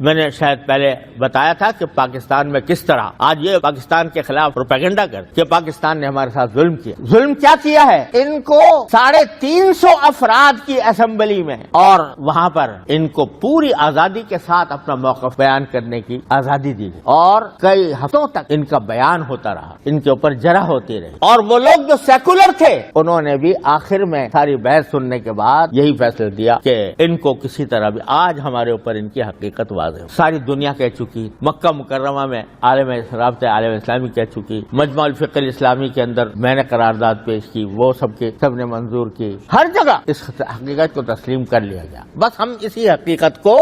میں نے شاید پہلے بتایا تھا کہ پاکستان میں کس طرح آج یہ پاکستان کے خلاف پروپیگنڈا کر کہ پاکستان نے ہمارے ساتھ ظلم کیا. ظلم کیا کیا ہے؟ ان کو 350 افراد کی اسمبلی میں اور وہاں پر ان کو پوری آزادی کے ساتھ اپنا موقف بیان کرنے کی آزادی دی گئی اور کئی ہفتوں تک ان کا بیان ہوتا رہا, ان کے اوپر جرح ہوتی رہی. اور وہ لوگ جو سیکولر تھے انہوں نے بھی آخر میں ساری بحث سننے کے بعد یہی فیصلہ دیا کہ ان کو کسی طرح بھی آج ہمارے اوپر ان کی حقیقت واضح. ساری دنیا کہہ چکی, مکہ مکرمہ میں رابطہ عالم اسلامی کہہ چکی, مجمع الفقہ الاسلامی کے اندر میں نے قرارداد پیش کی, وہ سب نے منظور کی. ہر جگہ اس حقیقت کو تسلیم کر لیا گیا. بس ہم اسی حقیقت کو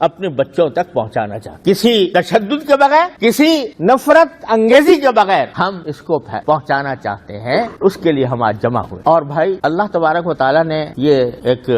اپنے بچوں تک پہنچانا چاہتے, کسی تشدد کے بغیر, کسی نفرت انگیزی کے بغیر ہم اس کو پہنچانا چاہتے ہیں. اس کے لیے ہم آج جمع ہوئے. اور بھائی اللہ تبارک و تعالیٰ نے یہ ایک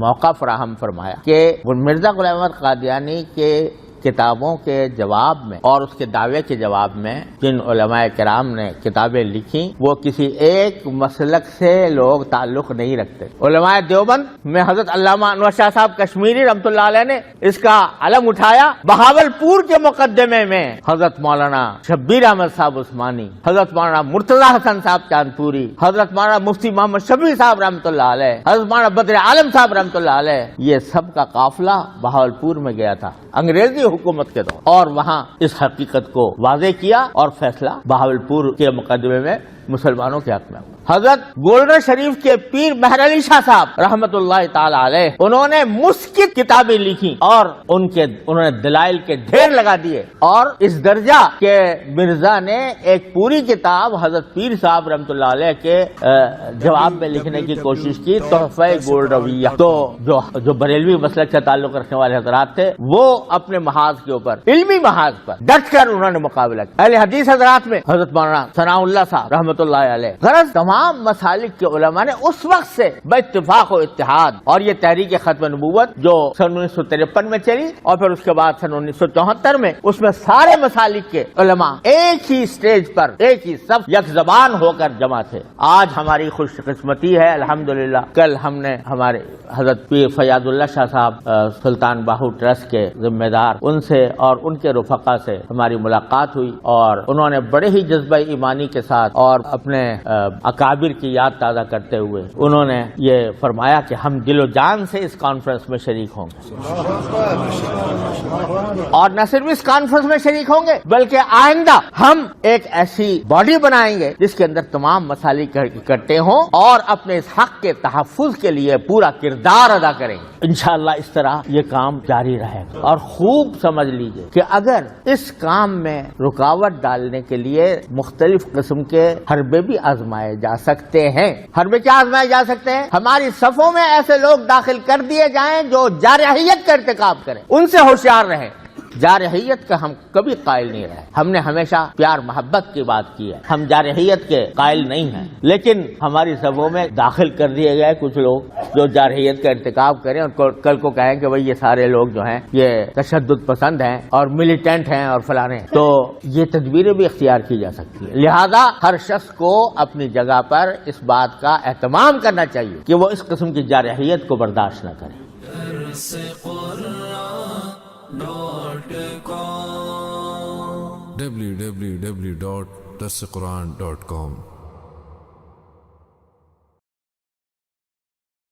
موقع فراہم فرمایا کہ مرزا غلام احمد قادیانی کے کتابوں کے جواب میں اور اس کے دعوے کے جواب میں جن علماء کرام نے کتابیں لکھی وہ کسی ایک مسلک سے لوگ تعلق نہیں رکھتے. علماء دیوبند میں حضرت علامہ انور شاہ صاحب کشمیری رحمۃ اللہ علیہ نے اس کا علم اٹھایا. بہاولپور کے مقدمے میں حضرت مولانا شبیر احمد صاحب عثمانی, حضرت مولانا مرتضی حسن صاحب چاندپوری, حضرت مولانا مفتی محمد شفیع صاحب رحمۃ اللہ علیہ, حضرت مولانا بدر عالم صاحب رحمۃ اللہ علیہ, یہ سب کا قافلہ بہاولپور میں گیا تھا انگریزی حکومت کے دور, اور وہاں اس حقیقت کو واضح کیا اور فیصلہ بہاولپور کے مقدمے میں مسلمانوں کے حق میں. حضرت گولڈر شریف کے پیر مہر علی شاہ صاحب رحمت اللہ تعالی علیہ, انہوں نے مسکت کتابیں لکھی اور انہوں نے دلائل کے ڈھیر لگا دیے, اور اس درجہ کہ مرزا نے ایک پوری کتاب حضرت پیر صاحب رحمت اللہ علیہ کے جواب میں لکھنے کی کوشش کی, تحفہ گولڈرویہ. تو جو بریلوی مسلک سے تعلق رکھنے والے حضرات تھے وہ اپنے محاذ کے اوپر, علمی محاذ پر ڈٹ کر انہوں نے مقابلہ کیا. اہل حدیث حضرات میں حضرت مولانا ثناء اللہ صاحب رحمت اللہ علیہ. غرض تمام مسالک کے علماء نے اس وقت سے باتفاق و اتحاد, اور یہ تحریک ختم نبوت جو سن 1953 میں چلی اور پھر اس کے بعد سن 1974 میں, اس میں سارے مسالک کے علماء ایک ہی سٹیج پر ایک ہی صف یک زبان ہو کر جمع تھے. آج ہماری خوش قسمتی ہے الحمدللہ, کل ہم نے ہمارے حضرت پیر فیاض اللہ شاہ صاحب سلطان باہو ٹرسٹ کے ذمہ دار, ان سے اور ان کے رفقا سے ہماری ملاقات ہوئی, اور انہوں نے بڑے ہی جذبہ ایمانی کے ساتھ اور اپنے اکابر کی یاد تازہ کرتے ہوئے انہوں نے یہ فرمایا کہ ہم دل و جان سے اس کانفرنس میں شریک ہوں گے, اور نہ صرف اس کانفرنس میں شریک ہوں گے بلکہ آئندہ ہم ایک ایسی باڈی بنائیں گے جس کے اندر تمام مسالک اکٹھے ہوں اور اپنے اس حق کے تحفظ کے لیے پورا کردار ادا کریں گے. انشاءاللہ اس طرح یہ کام جاری رہے گا. اور خوب سمجھ لیجئے کہ اگر اس کام میں رکاوٹ ڈالنے کے لیے مختلف قسم کے حربے بھی آزمائے جا سکتے ہیں. حربے کیا آزمائے جا سکتے ہیں؟ ہماری صفوں میں ایسے لوگ داخل کر دیے جائیں جو جارحیت کا ارتکاب کریں, ان سے ہوشیار رہیں. جارحیت کا ہم کبھی قائل نہیں رہے, ہم نے ہمیشہ پیار محبت کی بات کی ہے, ہم جارحیت کے قائل نہیں ہیں. لیکن ہماری صفوں میں داخل کر دیے گئے کچھ لوگ جو جارحیت کا ارتکاب کریں اور کل کو کہیں کہ بھئی یہ سارے لوگ جو ہیں یہ تشدد پسند ہیں اور ملیٹنٹ ہیں اور فلانے ہیں, تو یہ تدبیریں بھی اختیار کی جا سکتی ہیں. لہذا ہر شخص کو اپنی جگہ پر اس بات کا اہتمام کرنا چاہیے کہ وہ اس قسم کی جارحیت کو برداشت نہ کرے. www.darsequran.com